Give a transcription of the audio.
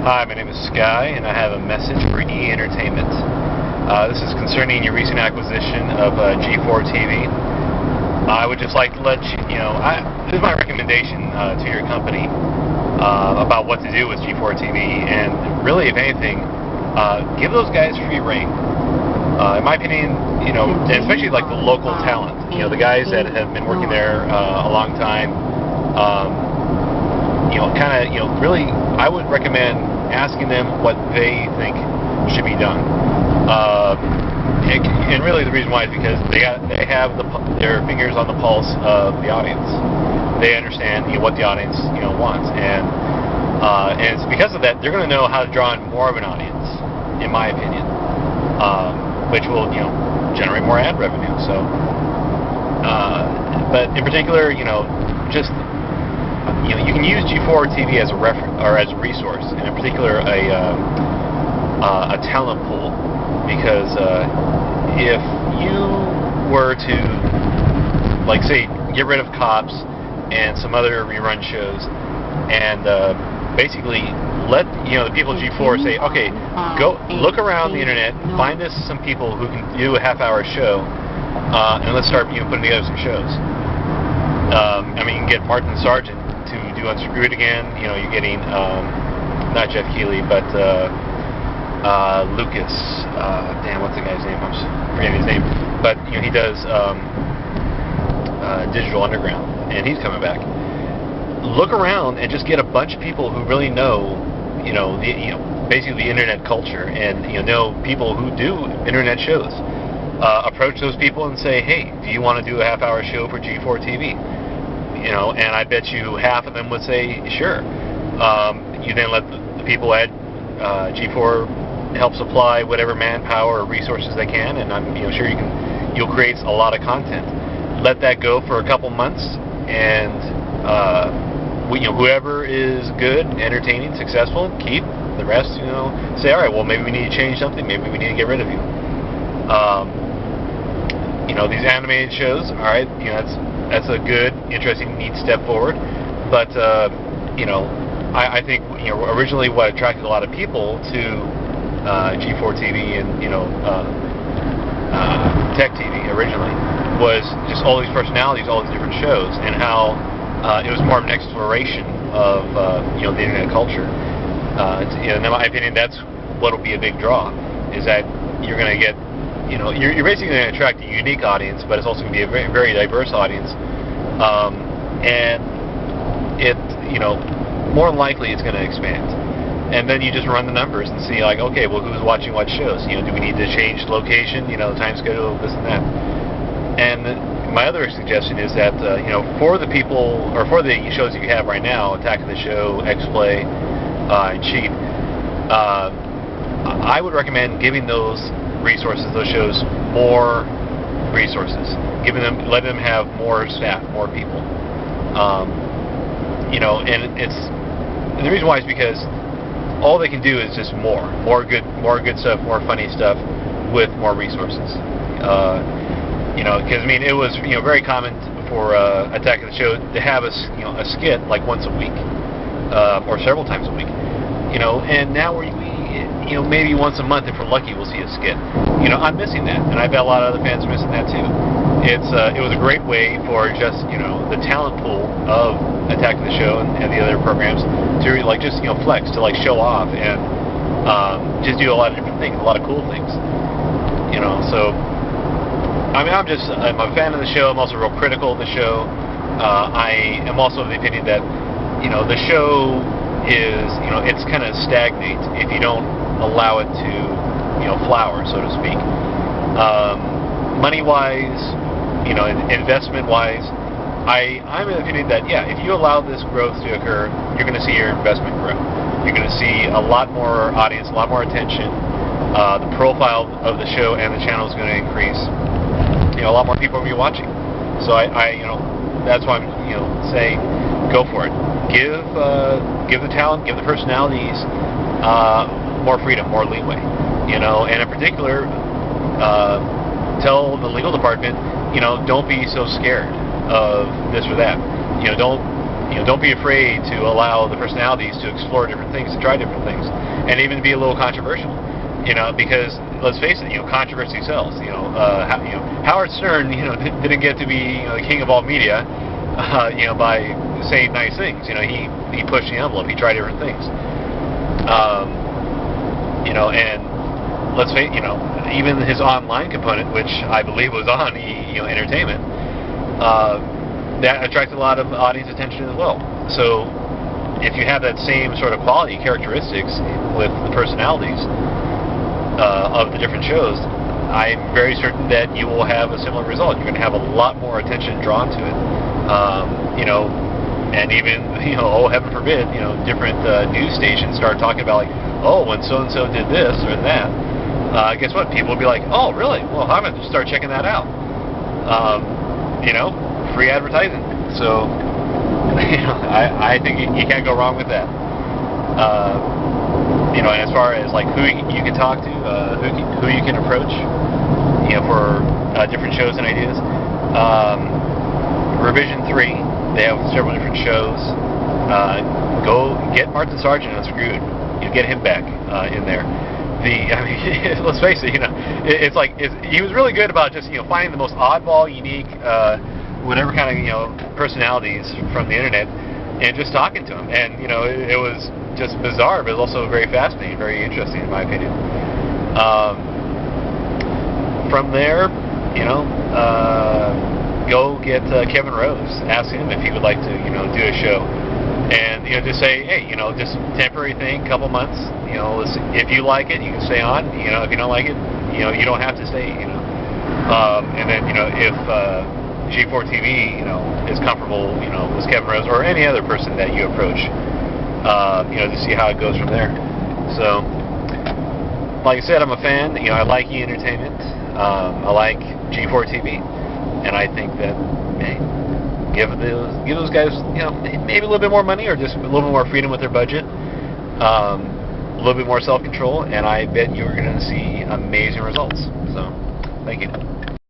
Hi, my name is Sky, and I have a message for E Entertainment. This is concerning your recent acquisition of G4 TV. I would just like to let you know, this is my recommendation to your company about what to do with G4 TV, and really, if anything, give those guys free reign. In my opinion, you know, especially like the local talent, you know, the guys that have been working there a long time, you know, kind of, you know, really, I would recommend asking them what they think should be done. And really, the reason why is because they have their fingers on the pulse of the audience. They understand, you know, what the audience, you know, wants, and it's because of that they're going to know how to draw in more of an audience, in my opinion, which will, you know, generate more ad revenue. So, but in particular, you know, just, you know, you can use G4 TV as a reference or as a resource, and in particular a talent pool, because if you were to, like, say, get rid of Cops and some other rerun shows, and basically let, you know, the people at G4 say, okay, go look around the internet, find us some people who can do a half-hour show, and let's start, you know, putting together some shows. I mean, you can get Martin Sargent to do Unscrewed again. You know, you're getting not Jeff Keighley, but Lucas. Damn, what's the guy's name? I'm forgetting his name. But you know, he does Digital Underground, and he's coming back. Look around and just get a bunch of people who really know, you know, basically the internet culture, and you know people who do internet shows. Approach those people and say, hey, do you want to do a half-hour show for G4 TV? You know, and I bet you half of them would say, sure. You then let the people at G4 help supply whatever manpower or resources they can, and I'm, you know, sure you'll create a lot of content. Let that go for a couple months, and you know, whoever is good, entertaining, successful, keep. The rest, you know, say, all right, well, maybe we need to change something. Maybe we need to get rid of you. You know, these animated shows, all right, you know, that's a good, interesting, neat step forward. But you know, I think, you know, originally what attracted a lot of people to G4 TV and, you know, Tech TV originally was just all these personalities, all these different shows, and how it was more of an exploration of you know, the internet culture. You know, in my opinion, that's what will be a big draw, is that you're going to get, you know, you're basically going to attract a unique audience, but it's also going to be a very, very diverse audience, and it, you know, more than likely it's going to expand. And then you just run the numbers and see, like, okay, well, who's watching what shows? You know, do we need to change location? You know, time schedule, this and that. And my other suggestion is that, you know, for the people, or for the shows that you have right now, Attack of the Show, X-Play, and Cheat, I would recommend giving those resources, those shows, more resources, letting them have more staff, more people. You know, and the reason why is because all they can do is just more good stuff, more funny stuff, with more resources. You know, because I mean, it was, you know, very common for Attack of the Show to have a skit like once a week, or several times a week. You know, and now you know, maybe once a month, if we're lucky, we'll see a skit. You know, I'm missing that, and I bet a lot of other fans are missing that too. It was a great way for just, you know, the talent pool of Attack of the Show and the other programs to, like, just, you know, flex, to, like, show off and just do a lot of different things, a lot of cool things. You know, so I mean, I'm a fan of the show. I'm also real critical of the show. I am also of the opinion that, you know, the show is, you know, it's kind of stagnate if you don't allow it to, you know, flower, so to speak. Money-wise, you know, investment-wise, I'm of the opinion that, yeah, if you allow this growth to occur, you're going to see your investment grow. You're going to see a lot more audience, a lot more attention. The profile of the show and the channel is going to increase. You know, a lot more people will be watching. So I you know, that's why I'm, you know, saying, go for it. Give the talent, give the personalities more freedom, more leeway. You know, and in particular, tell the legal department, you know, don't be so scared of this or that. You know, don't don't be afraid to allow the personalities to explore different things, to try different things, and even to be a little controversial. Because let's face it, controversy sells. Howard Stern, didn't get to be the king of all media, by saying nice things. He pushed the envelope. He tried different things. And let's face, even his online component, which I believe was on entertainment, that attracted a lot of audience attention as well. So if you have that same sort of quality characteristics with the personalities of the different shows, I'm very certain that you will have a similar result. You're going to have a lot more attention drawn to it. And even, oh, heaven forbid, different news stations start talking about, like, oh, when so-and-so did this or that, guess what? People will be like, oh, really? Well, I'm going to start checking that out. Free advertising. So, I think you can't go wrong with that. And as far as, like, who you can talk to, who you can approach, for different shows and ideas, Revision 3, they have several different shows. Go get Martin Sargent Unscrewed. Get him back in there. Let's face it, it's like he was really good about just finding the most oddball, unique, whatever kind of personalities from the internet, and just talking to them. And it was just bizarre, but it was also very fascinating, very interesting in my opinion. From there, go get Kevin Rose. Ask him if he would like to do a show. And just say, hey, just temporary thing, couple months. If you like it, you can stay on. If you don't like it, you don't have to stay. And then if G4 TV, is comfortable, with Kevin Rose or any other person that you approach, to see how it goes from there. So, like I said, I'm a fan. I like E-Entertainment. I like G4 TV, and I think that, hey, give those guys, maybe a little bit more money or just a little bit more freedom with their budget, a little bit more self-control, and I bet you're going to see amazing results. So, thank you.